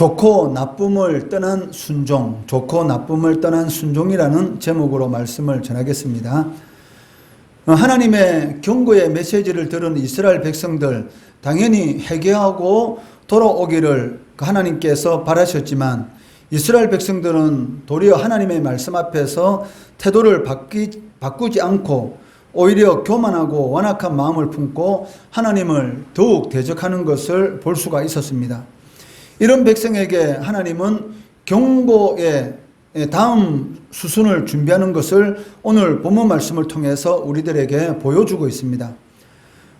좋고 나쁨을 떠난 순종, 좋고 나쁨을 떠난 순종이라는 제목으로 말씀을 전하겠습니다. 하나님의 경고의 메시지를 들은 이스라엘 백성들, 당연히 회개하고 돌아오기를 하나님께서 바라셨지만 이스라엘 백성들은 도리어 하나님의 말씀 앞에서 태도를 바꾸지 않고 오히려 교만하고 완악한 마음을 품고 하나님을 더욱 대적하는 것을 볼 수가 있었습니다. 이런 백성에게 하나님은 경고의 다음 수순을 준비하는 것을 오늘 본문 말씀을 통해서 우리들에게 보여주고 있습니다.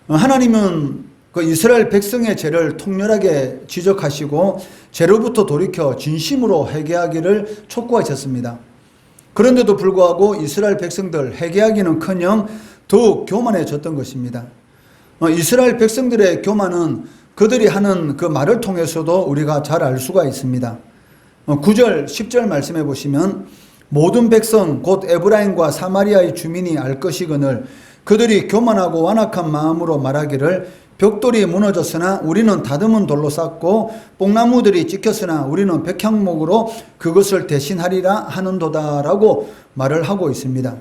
하나님은 그 이스라엘 백성의 죄를 통렬하게 지적하시고 죄로부터 돌이켜 진심으로 회개하기를 촉구하셨습니다. 그런데도 불구하고 이스라엘 백성들 회개하기는커녕 더욱 교만해졌던 것입니다. 이스라엘 백성들의 교만은 그들이 하는 그 말을 통해서도 우리가 잘 알 수가 있습니다. 9절, 10절 말씀해 보시면 모든 백성 곧 에브라임과 사마리아의 주민이 알 것이거늘 그들이 교만하고 완악한 마음으로 말하기를 벽돌이 무너졌으나 우리는 다듬은 돌로 쌓고 뽕나무들이 찍혔으나 우리는 백향목으로 그것을 대신하리라 하는도다라고 말을 하고 있습니다.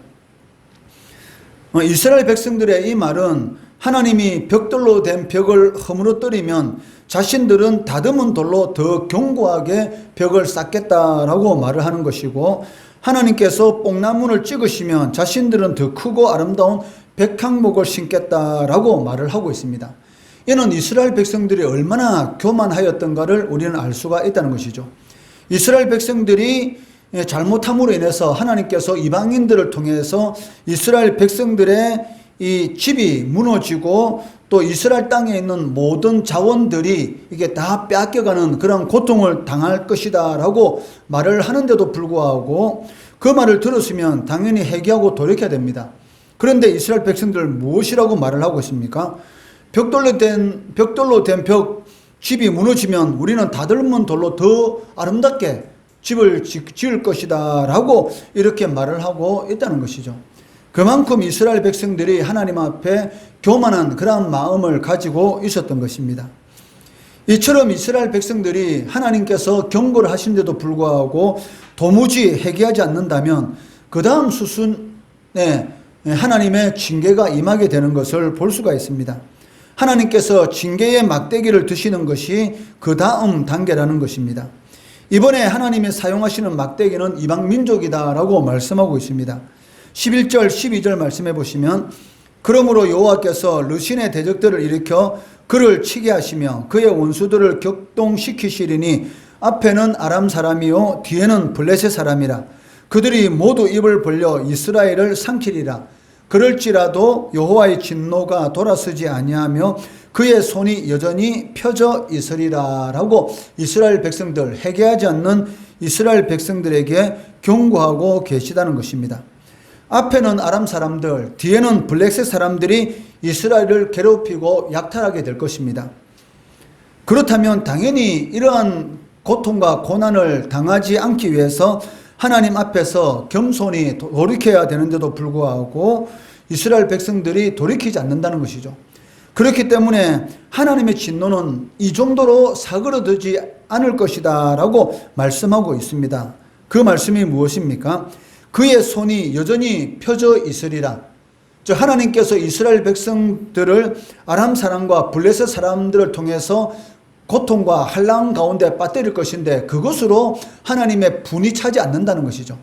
이스라엘 백성들의 이 말은 하나님이 벽돌로 된 벽을 허물어뜨리면 자신들은 다듬은 돌로 더 견고하게 벽을 쌓겠다라고 말을 하는 것이고, 하나님께서 뽕나무를 찍으시면 자신들은 더 크고 아름다운 백향목을 심겠다라고 말을 하고 있습니다. 이는 이스라엘 백성들이 얼마나 교만하였던가를 우리는 알 수가 있다는 것이죠. 이스라엘 백성들이 잘못함으로 인해서 하나님께서 이방인들을 통해서 이스라엘 백성들의 이 집이 무너지고 또 이스라엘 땅에 있는 모든 자원들이 이게 다 빼앗겨가는 그런 고통을 당할 것이다 라고 말을 하는데도 불구하고 그 말을 들었으면 당연히 회개하고 돌이켜야 됩니다. 그런데 이스라엘 백성들 무엇이라고 말을 하고 있습니까? 벽돌로 된 집이 무너지면 우리는 다듬은 돌로 더 아름답게 집을 지을 것이다 라고 이렇게 말을 하고 있다는 것이죠. 그만큼 이스라엘 백성들이 하나님 앞에 교만한 그러한 마음을 가지고 있었던 것입니다. 이처럼 이스라엘 백성들이 하나님께서 경고를 하신데도 불구하고 도무지 회개하지 않는다면 그 다음 수순에 하나님의 징계가 임하게 되는 것을 볼 수가 있습니다. 하나님께서 징계의 막대기를 드시는 것이 그 다음 단계라는 것입니다. 이번에 하나님이 사용하시는 막대기는 이방 민족이다라고 말씀하고 있습니다. 11절 12절 말씀해 보시면 그러므로 여호와께서 르신의 대적들을 일으켜 그를 치게 하시며 그의 원수들을 격동시키시리니 앞에는 아람 사람이요 뒤에는 블레셋 사람이라 그들이 모두 입을 벌려 이스라엘을 삼키리라. 그럴지라도 여호와의 진노가 돌아서지 아니하며 그의 손이 여전히 펴져 있으리라 라고 이스라엘 백성들, 회개하지 않는 이스라엘 백성들에게 경고하고 계시다는 것입니다. 앞에는 아람 사람들, 뒤에는 블레셋 사람들이 이스라엘을 괴롭히고 약탈하게 될 것입니다. 그렇다면 당연히 이러한 고통과 고난을 당하지 않기 위해서 하나님 앞에서 겸손히 돌이켜야 되는데도 불구하고 이스라엘 백성들이 돌이키지 않는다는 것이죠. 그렇기 때문에 하나님의 진노는 이 정도로 사그러들지 않을 것이다 라고 말씀하고 있습니다. 그 말씀이 무엇입니까? 그의 손이 여전히 펴져 있으리라. 즉 하나님께서 이스라엘 백성들을 아람 사람과 블레셋 사람들을 통해서 고통과 환난 가운데 빠뜨릴 것인데 그것으로 하나님의 분이 차지 않는다는 것이죠.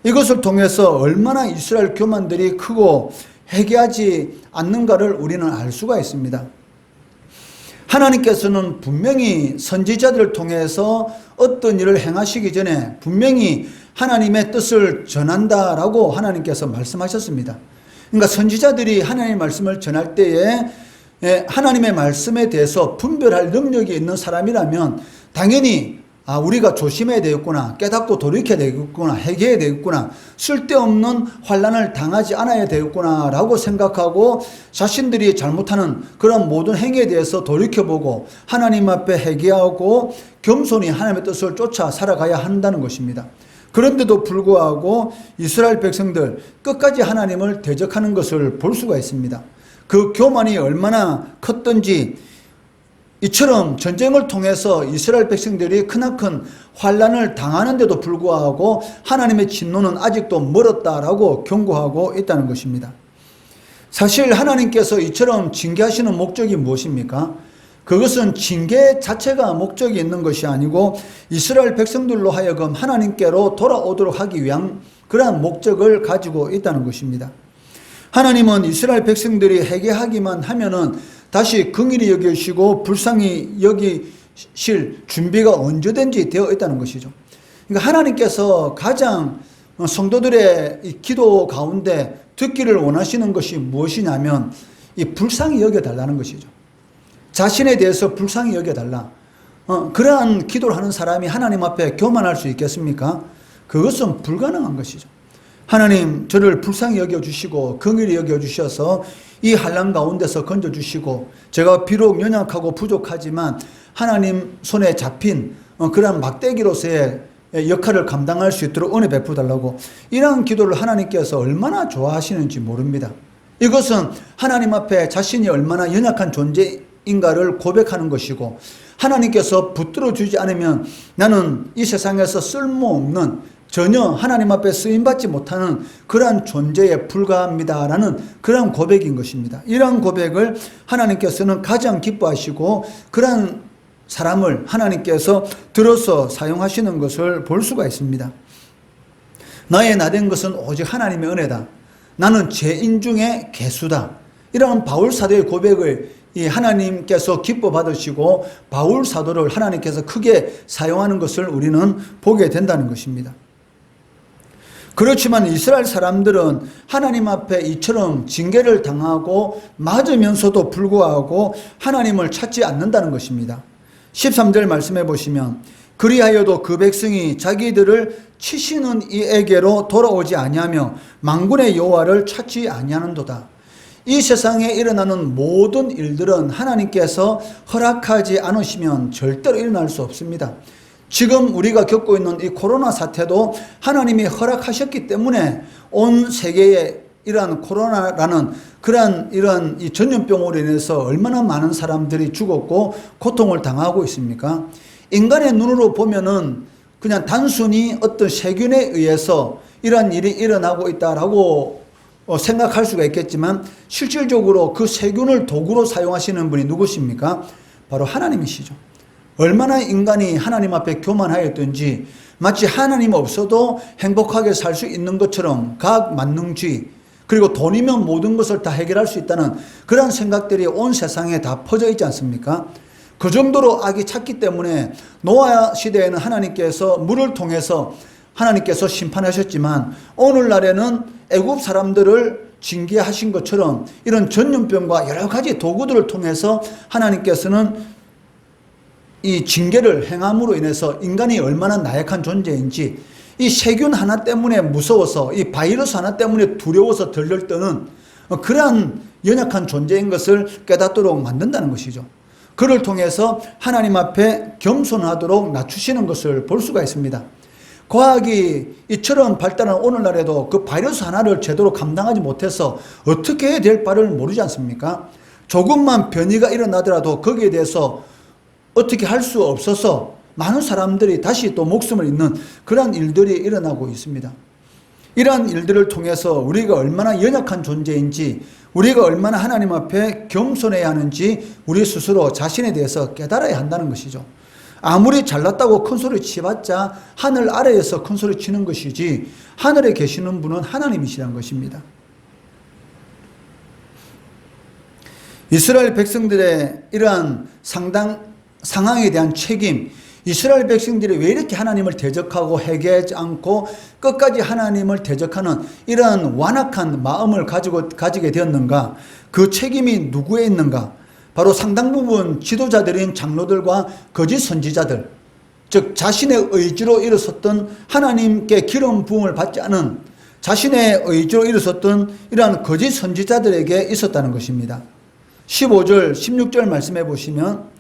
이것을 통해서 얼마나 이스라엘 교만들이 크고 회개하지 않는가를 우리는 알 수가 있습니다. 하나님께서는 분명히 선지자들을 통해서 어떤 일을 행하시기 전에 분명히 하나님의 뜻을 전한다라고 하나님께서 말씀하셨습니다. 그러니까 선지자들이 하나님의 말씀을 전할 때에 하나님의 말씀에 대해서 분별할 능력이 있는 사람이라면 당연히 우리가 조심해야 되겠구나, 깨닫고 돌이켜야 되겠구나, 회개해야 되겠구나, 쓸데없는 환난을 당하지 않아야 되겠구나 라고 생각하고 자신들이 잘못하는 그런 모든 행위에 대해서 돌이켜보고 하나님 앞에 회개하고 겸손히 하나님의 뜻을 쫓아 살아가야 한다는 것입니다. 그런데도 불구하고 이스라엘 백성들 끝까지 하나님을 대적하는 것을 볼 수가 있습니다. 그 교만이 얼마나 컸던지 이처럼 전쟁을 통해서 이스라엘 백성들이 크나큰 환란을 당하는데도 불구하고 하나님의 진노는 아직도 멀었다라고 경고하고 있다는 것입니다. 사실 하나님께서 이처럼 징계하시는 목적이 무엇입니까? 그것은 징계 자체가 목적이 있는 것이 아니고 이스라엘 백성들로 하여금 하나님께로 돌아오도록 하기 위한 그러한 목적을 가지고 있다는 것입니다. 하나님은 이스라엘 백성들이 회개하기만 하면은 다시 긍휼히 여기시고 불쌍히 여기실 준비가 언제든지 되어 있다는 것이죠. 그러니까 하나님께서 가장 성도들의 이 기도 가운데 듣기를 원하시는 것이 무엇이냐면 이 불쌍히 여겨달라는 것이죠. 자신에 대해서 불쌍히 여겨달라. 그러한 기도를 하는 사람이 하나님 앞에 교만할 수 있겠습니까? 그것은 불가능한 것이죠. 하나님 저를 불쌍히 여겨주시고 긍휼히 여겨주셔서 이 환난 가운데서 건져주시고 제가 비록 연약하고 부족하지만 하나님 손에 잡힌 그런 막대기로서의 역할을 감당할 수 있도록 은혜 베풀어달라고, 이러한 기도를 하나님께서 얼마나 좋아하시는지 모릅니다. 이것은 하나님 앞에 자신이 얼마나 연약한 존재인가를 고백하는 것이고, 하나님께서 붙들어 주지 않으면 나는 이 세상에서 쓸모없는, 전혀 하나님 앞에 쓰임받지 못하는 그러한 존재에 불과합니다라는 그러한 고백인 것입니다. 이러한 고백을 하나님께서는 가장 기뻐하시고 그러한 사람을 하나님께서 들어서 사용하시는 것을 볼 수가 있습니다. 나의 나된 것은 오직 하나님의 은혜다. 나는 죄인 중에 괴수다. 이런 바울 사도의 고백을 하나님께서 기뻐 받으시고 바울 사도를 하나님께서 크게 사용하는 것을 우리는 보게 된다는 것입니다. 그렇지만 이스라엘 사람들은 하나님 앞에 이처럼 징계를 당하고 맞으면서도 불구하고 하나님을 찾지 않는다는 것입니다. 13절 말씀해 보시면 그리하여도 그 백성이 자기들을 치시는 이에게로 돌아오지 아니하며 만군의 여호와를 찾지 아니하는도다. 이 세상에 일어나는 모든 일들은 하나님께서 허락하지 않으시면 절대로 일어날 수 없습니다. 지금 우리가 겪고 있는 이 코로나 사태도 하나님이 허락하셨기 때문에 온 세계에 이러한 코로나라는 이러한 이 전염병으로 인해서 얼마나 많은 사람들이 죽었고 고통을 당하고 있습니까? 인간의 눈으로 보면은 그냥 단순히 어떤 세균에 의해서 이러한 일이 일어나고 있다라고 생각할 수가 있겠지만 실질적으로 그 세균을 도구로 사용하시는 분이 누구십니까? 바로 하나님이시죠. 얼마나 인간이 하나님 앞에 교만하였든지 마치 하나님 없어도 행복하게 살 수 있는 것처럼 가학만능주의, 그리고 돈이면 모든 것을 다 해결할 수 있다는 그런 생각들이 온 세상에 다 퍼져 있지 않습니까? 그 정도로 악이 찼기 때문에 노아 시대에는 하나님께서 물을 통해서 하나님께서 심판하셨지만 오늘날에는 애굽 사람들을 징계하신 것처럼 이런 전염병과 여러 가지 도구들을 통해서 하나님께서는 이 징계를 행함으로 인해서 인간이 얼마나 나약한 존재인지, 이 세균 하나 때문에 무서워서, 이 바이러스 하나 때문에 두려워서 덜덜 떠는 그러한 연약한 존재인 것을 깨닫도록 만든다는 것이죠. 그를 통해서 하나님 앞에 겸손하도록 낮추시는 것을 볼 수가 있습니다. 과학이 이처럼 발달한 오늘날에도 그 바이러스 하나를 제대로 감당하지 못해서 어떻게 해야 될 바를 모르지 않습니까? 조금만 변이가 일어나더라도 거기에 대해서 어떻게 할 수 없어서 많은 사람들이 다시 또 목숨을 잃는 그런 일들이 일어나고 있습니다. 이러한 일들을 통해서 우리가 얼마나 연약한 존재인지, 우리가 얼마나 하나님 앞에 겸손해야 하는지 우리 스스로 자신에 대해서 깨달아야 한다는 것이죠. 아무리 잘났다고 큰소리 치봤자 하늘 아래에서 큰소리 치는 것이지 하늘에 계시는 분은 하나님이시라는 것입니다. 이스라엘 백성들의 이러한 상황에 대한 책임, 이스라엘 백성들이 왜 이렇게 하나님을 대적하고 회개하지 않고 끝까지 하나님을 대적하는 이러한 완악한 마음을 가지게 되었는가? 그 책임이 누구에 있는가? 바로 상당 부분 지도자들인 장로들과 거짓 선지자들, 즉 자신의 의지로 일어섰던, 하나님께 기름 부음을 받지 않은 자신의 의지로 일어섰던 이러한 거짓 선지자들에게 있었다는 것입니다. 15절 16절 말씀해 보시면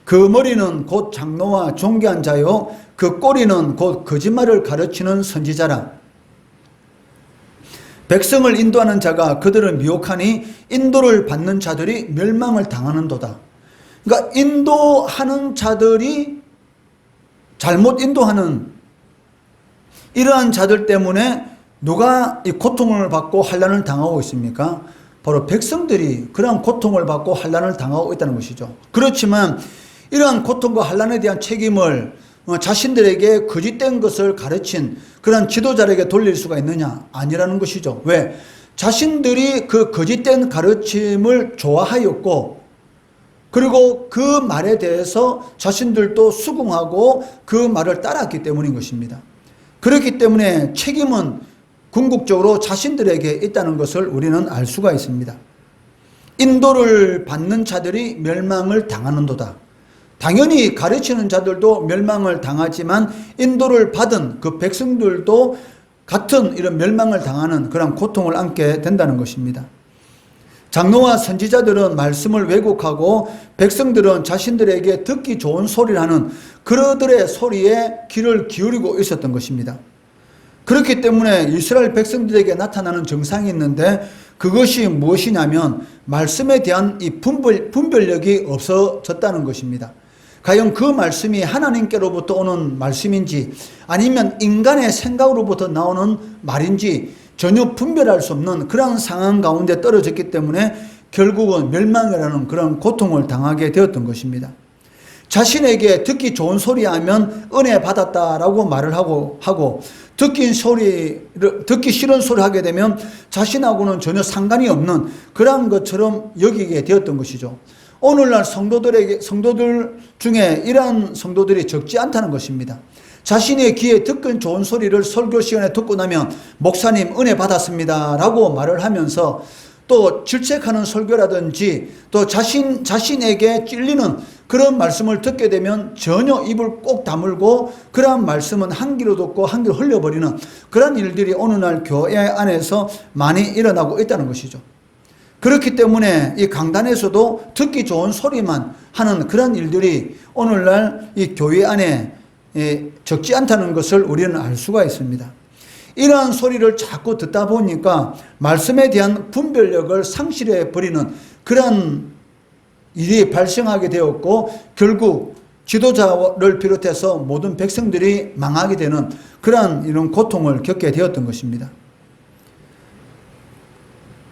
그 머리는 곧 장로와 존귀한 자요 그 꼬리는 곧 거짓말을 가르치는 선지자라. 백성을 인도하는 자가 그들을 미혹하니 인도를 받는 자들이 멸망을 당하는도다. 그러니까 인도하는 자들이 잘못 인도하는 이러한 자들 때문에 누가 이 고통을 받고 환난을 당하고 있습니까? 바로 백성들이 그러한 고통을 받고 환난을 당하고 있다는 것이죠. 그렇지만 이러한 고통과 환난에 대한 책임을 자신들에게 거짓된 것을 가르친 그런 지도자에게 돌릴 수가 있느냐? 아니라는 것이죠. 왜? 자신들이 그 거짓된 가르침을 좋아하였고, 그리고 그 말에 대해서 자신들도 수긍하고 그 말을 따랐기 때문인 것입니다. 그렇기 때문에 책임은 궁극적으로 자신들에게 있다는 것을 우리는 알 수가 있습니다. 인도를 받는 자들이 멸망을 당하는도다. 당연히 가르치는 자들도 멸망을 당하지만 인도를 받은 그 백성들도 같은 이런 멸망을 당하는 그런 고통을 안게 된다는 것입니다. 장로와 선지자들은 말씀을 왜곡하고 백성들은 자신들에게 듣기 좋은 소리를 하는 그들의 소리에 귀를 기울이고 있었던 것입니다. 그렇기 때문에 이스라엘 백성들에게 나타나는 정상이 있는데 그것이 무엇이냐면 말씀에 대한 이 분별력이 없어졌다는 것입니다. 과연 그 말씀이 하나님께로부터 오는 말씀인지 아니면 인간의 생각으로부터 나오는 말인지 전혀 분별할 수 없는 그런 상황 가운데 떨어졌기 때문에 결국은 멸망이라는 그런 고통을 당하게 되었던 것입니다. 자신에게 듣기 좋은 소리 하면 은혜 받았다라고 말을 하고 듣기 싫은 소리 하게 되면 자신하고는 전혀 상관이 없는 그런 것처럼 여기게 되었던 것이죠. 오늘날 성도들 중에 이러한 성도들이 적지 않다는 것입니다. 자신의 귀에 듣기 좋은 소리를 설교 시간에 듣고 나면 목사님 은혜 받았습니다 라고 말을 하면서 또 질책하는 설교라든지 또 자신에게 찔리는 그런 말씀을 듣게 되면 전혀 입을 꼭 다물고 그러한 말씀은 한 귀로 듣고 한 귀로 흘려버리는 그런 일들이 오늘날 교회 안에서 많이 일어나고 있다는 것이죠. 그렇기 때문에 이 강단에서도 듣기 좋은 소리만 하는 그런 일들이 오늘날 이 교회 안에 적지 않다는 것을 우리는 알 수가 있습니다. 이러한 소리를 자꾸 듣다 보니까 말씀에 대한 분별력을 상실해 버리는 그런 일이 발생하게 되었고 결국 지도자를 비롯해서 모든 백성들이 망하게 되는 그런 이런 고통을 겪게 되었던 것입니다.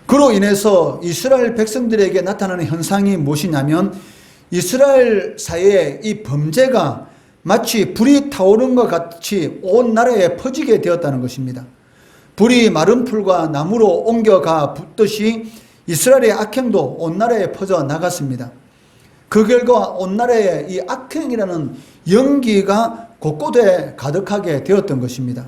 그로 인해서 이스라엘 백성들에게 나타나는 현상이 무엇이냐면 이스라엘 사이에 이 범죄가 마치 불이 타오른 것 같이 온 나라에 퍼지게 되었다는 것입니다. 불이 마른 풀과 나무로 옮겨가 붙듯이 이스라엘의 악행도 온 나라에 퍼져 나갔습니다. 그 결과 온 나라에 이 악행이라는 연기가 곳곳에 가득하게 되었던 것입니다.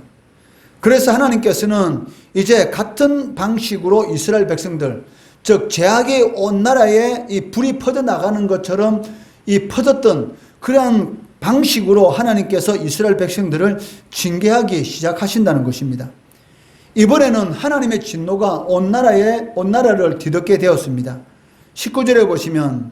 그래서 하나님께서는 이제 같은 방식으로 이스라엘 백성들, 즉 죄악이 온 나라에 이 불이 퍼져나가는 것처럼 이 퍼졌던 그러한 방식으로 하나님께서 이스라엘 백성들을 징계하기 시작하신다는 것입니다. 이번에는 하나님의 진노가 온 나라를 뒤덮게 되었습니다. 19절에 보시면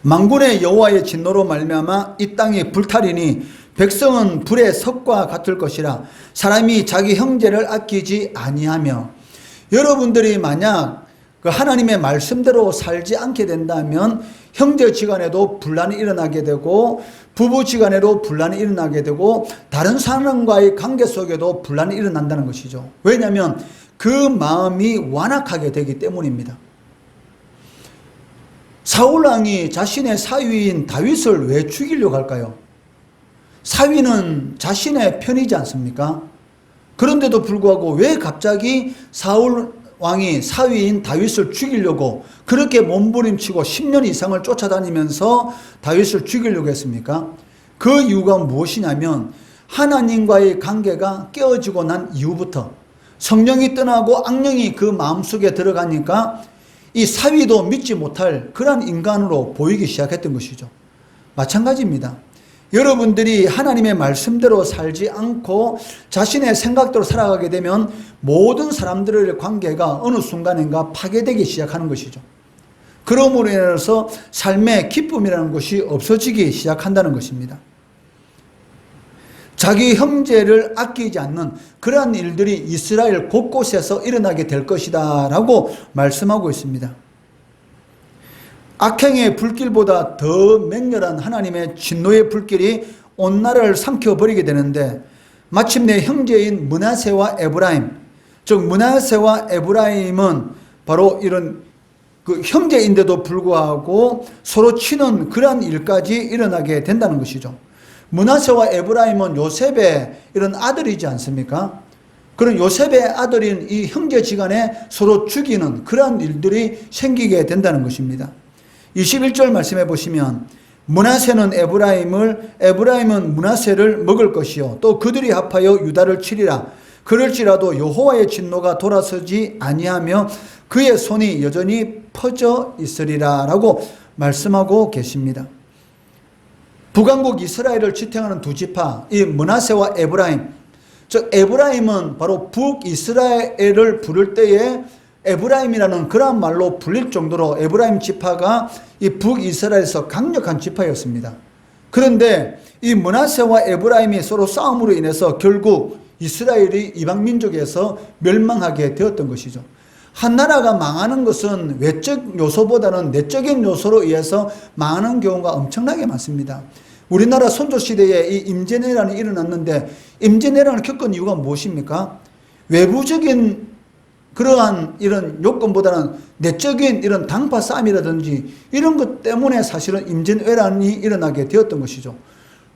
만군의 여호와의 진노로 말미암아 이 땅이 불타리니 백성은 불의 석과 같을 것이라 사람이 자기 형제를 아끼지 아니하며. 여러분들이 만약 그 하나님의 말씀대로 살지 않게 된다면 형제지간에도 분란이 일어나게 되고 부부지간에도 분란이 일어나게 되고 다른 사람과의 관계 속에도 분란이 일어난다는 것이죠. 왜냐하면 그 마음이 완악하게 되기 때문입니다. 사울왕이 자신의 사위인 다윗을 왜 죽이려고 할까요? 사위는 자신의 편이지 않습니까? 그런데도 불구하고 왜 갑자기 사울왕이 사위인 다윗을 죽이려고 그렇게 몸부림치고 10년 이상을 쫓아다니면서 다윗을 죽이려고 했습니까? 그 이유가 무엇이냐면 하나님과의 관계가 깨어지고 난 이후부터 성령이 떠나고 악령이 그 마음속에 들어가니까 이 사위도 믿지 못할 그런 인간으로 보이기 시작했던 것이죠. 마찬가지입니다. 여러분들이 하나님의 말씀대로 살지 않고 자신의 생각대로 살아가게 되면 모든 사람들의 관계가 어느 순간인가 파괴되기 시작하는 것이죠. 그러므로 인해서 삶의 기쁨이라는 것이 없어지기 시작한다는 것입니다. 자기 형제를 아끼지 않는 그러한 일들이 이스라엘 곳곳에서 일어나게 될 것이다 라고 말씀하고 있습니다. 악행의 불길보다 더 맹렬한 하나님의 진노의 불길이 온 나라를 삼켜버리게 되는데, 마침내 형제인 므낫세와 에브라임, 즉 므낫세와 에브라임은 바로 이런 그 형제인데도 불구하고 서로 치는 그러한 일까지 일어나게 된다는 것이죠. 므낫세와 에브라임은 요셉의 이런 아들이지 않습니까? 그런 요셉의 아들인 이 형제지간에 서로 죽이는 그러한 일들이 생기게 된다는 것입니다. 21절 말씀해 보시면 므낫세는 에브라임은 므낫세를 먹을 것이요 또 그들이 합하여 유다를 치리라. 그럴지라도 여호와의 진노가 돌아서지 아니하며 그의 손이 여전히 퍼져 있으리라 라고 말씀하고 계십니다. 북왕국 이스라엘을 지탱하는 두 지파, 이 므낫세와 에브라임, 즉 에브라임은 바로 북이스라엘을 부를 때에 에브라임이라는 그러한 말로 불릴 정도로 에브라임 지파가 이 북이스라엘에서 강력한 지파였습니다. 그런데 이 므낫세와 에브라임이 서로 싸움으로 인해서 결국 이스라엘이 이방 민족에서 멸망하게 되었던 것이죠. 한 나라가 망하는 것은 외적 요소보다는 내적인 요소로 의해서 망하는 경우가 엄청나게 많습니다. 우리나라 선조시대에 이 임진왜란이 일어났는데 임진왜란을 겪은 이유가 무엇입니까? 외부적인 그러한 이런 요건보다는 내적인 이런 당파 싸움이라든지 이런 것 때문에 사실은 임진왜란이 일어나게 되었던 것이죠.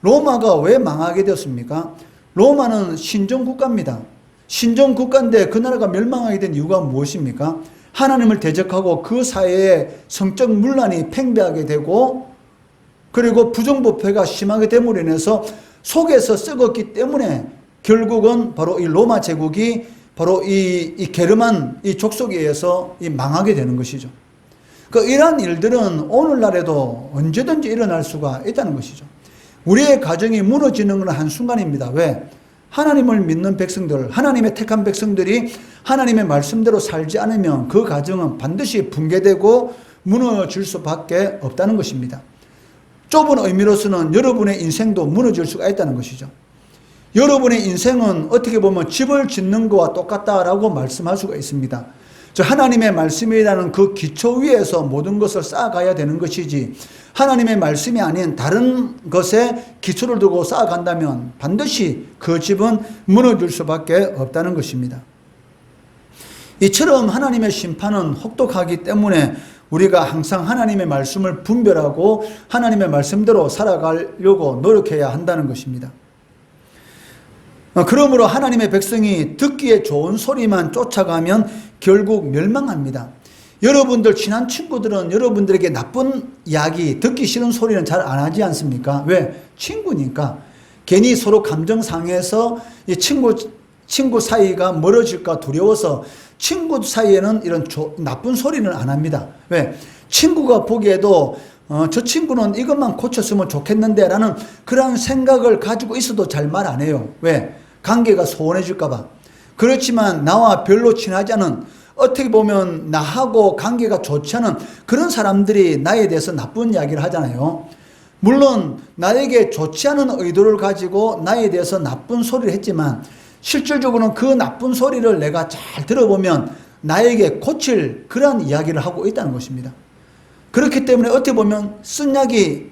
로마가 왜 망하게 되었습니까? 로마는 신정국가입니다. 신정국가인데 그 나라가 멸망하게 된 이유가 무엇입니까? 하나님을 대적하고 그 사회에 성적 문란이 팽배하게 되고 그리고 부정부패가 심하게 됨으로 인해서 속에서 썩었기 때문에 결국은 바로 이 로마 제국이 바로 이 게르만 이 족속에 의해서 망하게 되는 것이죠. 이러한 일들은 오늘날에도 언제든지 일어날 수가 있다는 것이죠. 우리의 가정이 무너지는 건 한순간입니다. 왜? 하나님을 믿는 백성들, 하나님의 택한 백성들이 하나님의 말씀대로 살지 않으면 그 가정은 반드시 붕괴되고 무너질 수밖에 없다는 것입니다. 좁은 의미로서는 여러분의 인생도 무너질 수가 있다는 것이죠. 여러분의 인생은 어떻게 보면 집을 짓는 것과 똑같다라고 말씀할 수가 있습니다. 하나님의 말씀이라는 그 기초 위에서 모든 것을 쌓아가야 되는 것이지 하나님의 말씀이 아닌 다른 것에 기초를 두고 쌓아간다면 반드시 그 집은 무너질 수밖에 없다는 것입니다. 이처럼 하나님의 심판은 혹독하기 때문에 우리가 항상 하나님의 말씀을 분별하고 하나님의 말씀대로 살아가려고 노력해야 한다는 것입니다. 그러므로 하나님의 백성이 듣기에 좋은 소리만 쫓아가면 결국 멸망합니다. 여러분들 친한 친구들은 여러분들에게 나쁜 이야기, 듣기 싫은 소리는 잘 안 하지 않습니까? 왜? 친구니까. 괜히 서로 감정 상해서 이 친구 사이가 멀어질까 두려워서 친구 사이에는 이런 나쁜 소리는 안 합니다. 왜? 친구가 보기에도 저 친구는 이것만 고쳤으면 좋겠는데 라는 그런 생각을 가지고 있어도 잘 말 안 해요. 왜? 관계가 소원해질까 봐. 그렇지만 나와 별로 친하지 않은, 어떻게 보면 나하고 관계가 좋지 않은 그런 사람들이 나에 대해서 나쁜 이야기를 하잖아요. 물론 나에게 좋지 않은 의도를 가지고 나에 대해서 나쁜 소리를 했지만 실질적으로는 그 나쁜 소리를 내가 잘 들어보면 나에게 고칠 그런 이야기를 하고 있다는 것입니다. 그렇기 때문에 어떻게 보면 쓴 약이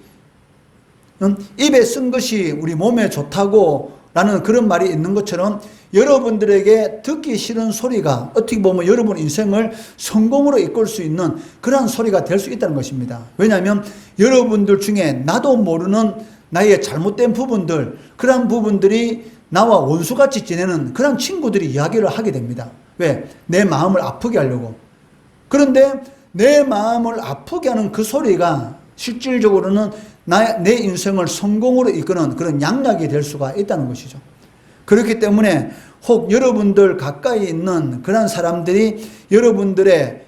입에 쓴 것이 우리 몸에 좋다고 라는 그런 말이 있는 것처럼 여러분들에게 듣기 싫은 소리가 어떻게 보면 여러분 인생을 성공으로 이끌 수 있는 그런 소리가 될 수 있다는 것입니다. 왜냐하면 여러분들 중에 나도 모르는 나의 잘못된 부분들, 그런 부분들이 나와 원수같이 지내는 그런 친구들이 이야기를 하게 됩니다. 왜? 내 마음을 아프게 하려고. 그런데 내 마음을 아프게 하는 그 소리가 실질적으로는 내 인생을 성공으로 이끄는 그런 양약이 될 수가 있다는 것이죠. 그렇기 때문에 혹 여러분들 가까이 있는 그런 사람들이 여러분들에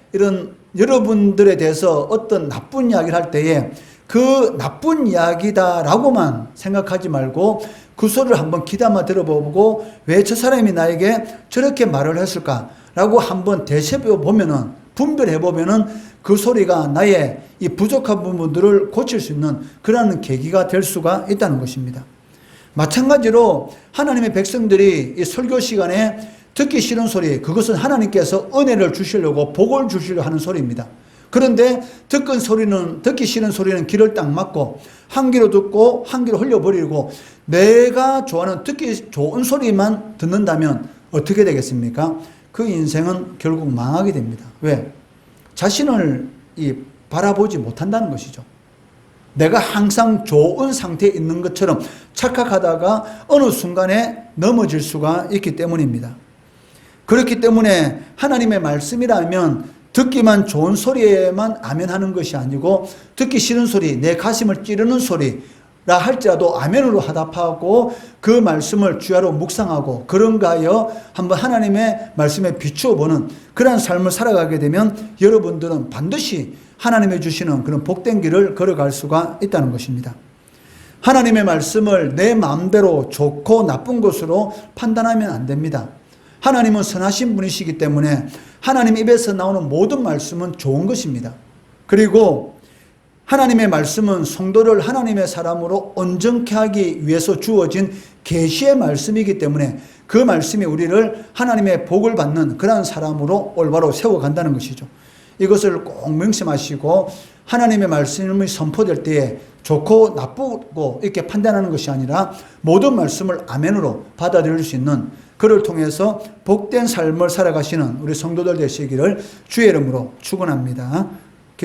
대해서 어떤 나쁜 이야기를 할 때에 그 나쁜 이야기다라고만 생각하지 말고 그 소리를 한번 귀담아 들어보고 왜 저 사람이 나에게 저렇게 말을 했을까라고 한번 되새겨 보면은, 분별해 보면은 그 소리가 나의 이 부족한 부분들을 고칠 수 있는 그러한 계기가 될 수가 있다는 것입니다. 마찬가지로 하나님의 백성들이 이 설교 시간에 듣기 싫은 소리, 그것은 하나님께서 은혜를 주시려고 복을 주시려고 하는 소리입니다. 그런데 듣기 싫은 소리는 귀를 딱 막고 한 귀로 듣고 한 귀로 흘려버리고 내가 좋아하는 듣기 좋은 소리만 듣는다면 어떻게 되겠습니까? 그 인생은 결국 망하게 됩니다. 왜? 자신을 바라보지 못한다는 것이죠. 내가 항상 좋은 상태에 있는 것처럼 착각하다가 어느 순간에 넘어질 수가 있기 때문입니다. 그렇기 때문에 하나님의 말씀이라면 듣기만 좋은 소리에만 아멘하는 것이 아니고 듣기 싫은 소리, 내 가슴을 찌르는 소리라 할지라도 아멘으로 화답하고 그 말씀을 주야로 묵상하고 그런가 하여 한번 하나님의 말씀에 비추어 보는 그러한 삶을 살아가게 되면 여러분들은 반드시 하나님이 주시는 그런 복된 길을 걸어갈 수가 있다는 것입니다. 하나님의 말씀을 내 마음대로 좋고 나쁜 것으로 판단하면 안 됩니다. 하나님은 선하신 분이시기 때문에 하나님 입에서 나오는 모든 말씀은 좋은 것입니다. 그리고 하나님의 말씀은 성도를 하나님의 사람으로 온전케 하기 위해서 주어진 계시의 말씀이기 때문에 그 말씀이 우리를 하나님의 복을 받는 그러한 사람으로 올바로 세워간다는 것이죠. 이것을 꼭 명심하시고 하나님의 말씀이 선포될 때에 좋고 나쁘고 이렇게 판단하는 것이 아니라 모든 말씀을 아멘으로 받아들일 수 있는 그를 통해서 복된 삶을 살아가시는 우리 성도들 되시기를 주의 이름으로 축원합니다.